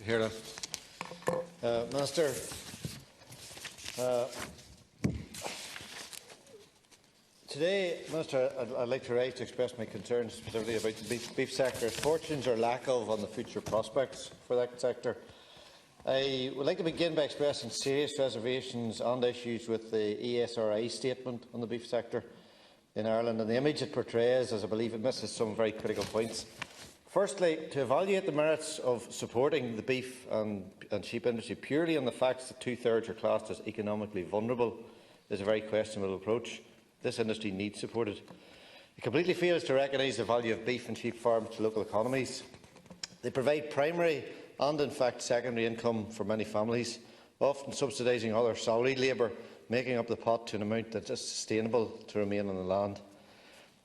Seanad. Minister, today, Minister, I'd like to rise to express my concerns specifically about the beef sector's fortunes or lack of on the future prospects for that sector. I would like to begin by expressing serious reservations and issues with the ESRI statement on the beef sector in Ireland and the image it portrays, as I believe it misses some very critical points. Firstly, to evaluate the merits of supporting the beef and sheep industry purely on the facts that two-thirds are classed as economically vulnerable is a very questionable approach. This industry needs supported. It completely fails to recognise the value of beef and sheep farms to local economies. They provide primary and, in fact, secondary income for many families, often subsidising other salaried labour, making up the pot to an amount that is sustainable to remain on the land.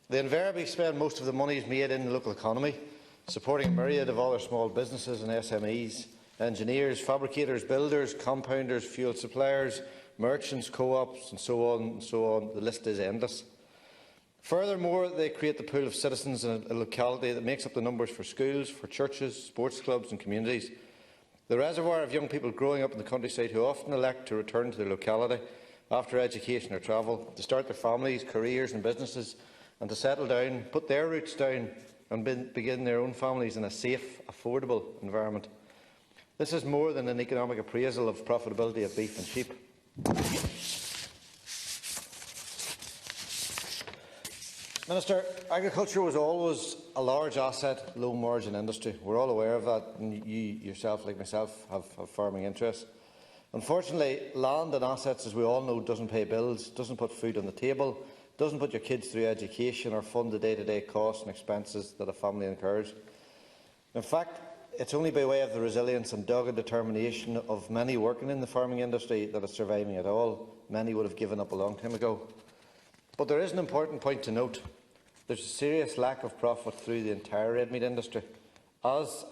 They invariably spend most of the money made in the local economy, supporting a myriad of other small businesses and SMEs, engineers, fabricators, builders, compounders, fuel suppliers, merchants, co-ops and so on and so on. The list is endless. Furthermore, they create the pool of citizens in a locality that makes up the numbers for schools, for churches, sports clubs and communities. The reservoir of young people growing up in the countryside who often elect to return to their locality after education or travel, to start their families, careers and businesses, and to settle down, put their roots down and begin their own families in a safe, affordable environment. This is more than an economic appraisal of profitability of beef and sheep. Minister, agriculture was always a large asset, low margin industry. We're all aware of that, and you yourself, like myself, have farming interests. Unfortunately, land and assets, as we all know, doesn't pay bills, doesn't put food on the table, doesn't put your kids through education or fund the day-to-day costs and expenses that a family incurs. In fact, it's only by way of the resilience and dogged determination of many working in the farming industry that it's surviving at all. Many would have given up a long time ago. But there is an important point to note. There's a serious lack of profit through the entire red meat industry. As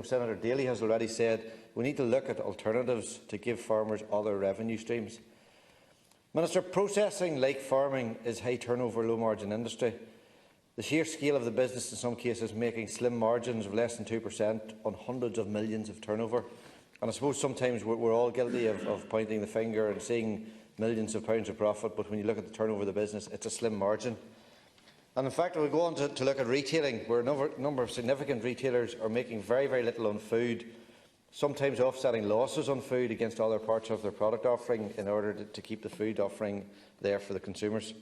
Senator Daly has already said, we need to look at alternatives to give farmers other revenue streams. Minister, processing, like farming, is high turnover, low margin industry. The sheer scale of the business in some cases making slim margins of less than 2% on hundreds of millions of turnover. And I suppose sometimes we're all guilty of pointing the finger and seeing millions of pounds of profit, but when you look at the turnover of the business, it's a slim margin. And in fact, we go on to look at retailing, where a number of significant retailers are making very, very little on food, sometimes offsetting losses on food against other parts of their product offering in order to keep the food offering there for the consumers.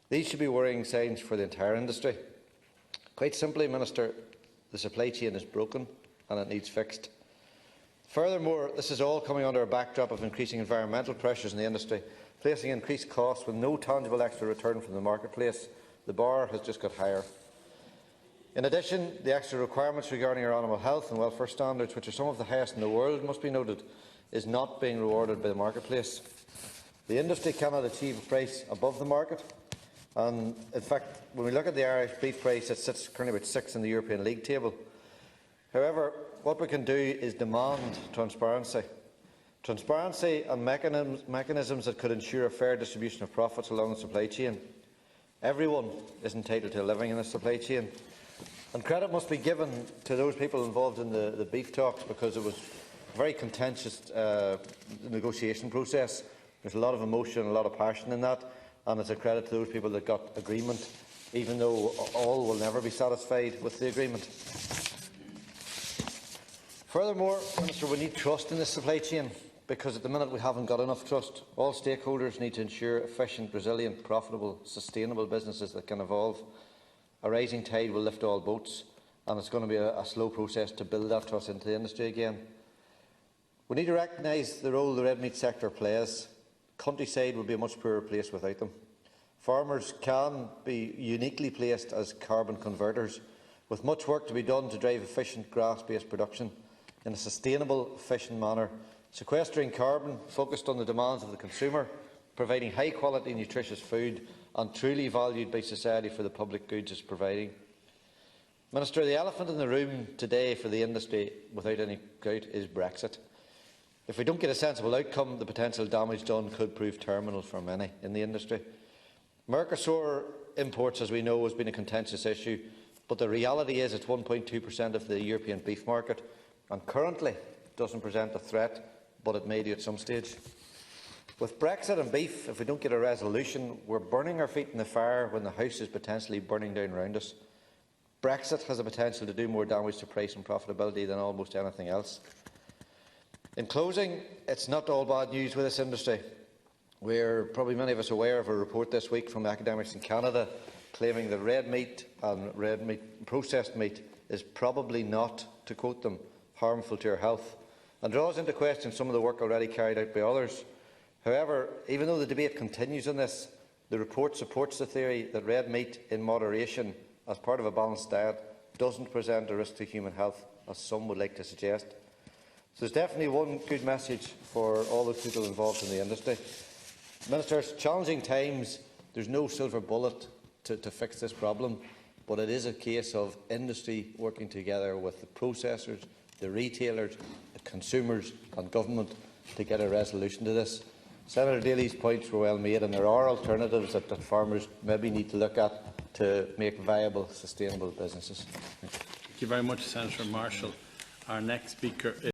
These should be worrying signs for the entire industry. Quite simply, Minister, the supply chain is broken and it needs fixed. Furthermore, this is all coming under a backdrop of increasing environmental pressures in the industry, placing increased costs with no tangible extra return from the marketplace. The bar has just got higher. In addition, the extra requirements regarding our animal health and welfare standards, which are some of the highest in the world, must be noted, is not being rewarded by the marketplace. The industry cannot achieve a price above the market. And in fact, when we look at the Irish beef price, it sits currently about 6th in the European League table. However, what we can do is demand transparency. Transparency and mechanisms that could ensure a fair distribution of profits along the supply chain. Everyone is entitled to a living in the supply chain. And credit must be given to those people involved in the beef talks, because it was a very contentious negotiation process. There's a lot of emotion, a lot of passion in that, and it's a credit to those people that got agreement, even though all will never be satisfied with the agreement. Furthermore, Minister, we need trust in the supply chain, because at the minute we haven't got enough trust. All stakeholders need to ensure efficient, resilient, profitable, sustainable businesses that can evolve. A rising tide will lift all boats, and it's going to be a slow process to build that trust into the industry again. We need to recognise the role the red meat sector plays. Countryside would be a much poorer place without them. Farmers can be uniquely placed as carbon converters, with much work to be done to drive efficient grass-based production in a sustainable, efficient manner, sequestering carbon focused on the demands of the consumer, providing high-quality, nutritious food, and truly valued by society for the public goods it's providing. Minister, the elephant in the room today for the industry, without any doubt, is Brexit. If we don't get a sensible outcome, the potential damage done could prove terminal for many in the industry. Mercosur imports, as we know, has been a contentious issue, but the reality is it's 1.2% of the European beef market. and currently doesn't present a threat, but it may do at some stage. With Brexit and beef, if we don't get a resolution, we're burning our feet in the fire when the house is potentially burning down around us. Brexit has the potential to do more damage to price and profitability than almost anything else. In closing, it's not all bad news with this industry. We're probably many of us aware of a report this week from academics in Canada claiming that red meat and processed meat is probably not, to quote them, harmful to our health, and draws into question some of the work already carried out by others. However, even though the debate continues on this, the report supports the theory that red meat in moderation, as part of a balanced diet, doesn't present a risk to human health, as some would like to suggest. So there's definitely one good message for all the people involved in the industry. Ministers, challenging times, there's no silver bullet to fix this problem, but it is a case of industry working together with the processors, the retailers, the consumers and government to get a resolution to this. Senator Daly's points were well made, and there are alternatives that farmers maybe need to look at to make viable, sustainable businesses. Thank you very much, Senator Marshall. Our next speaker is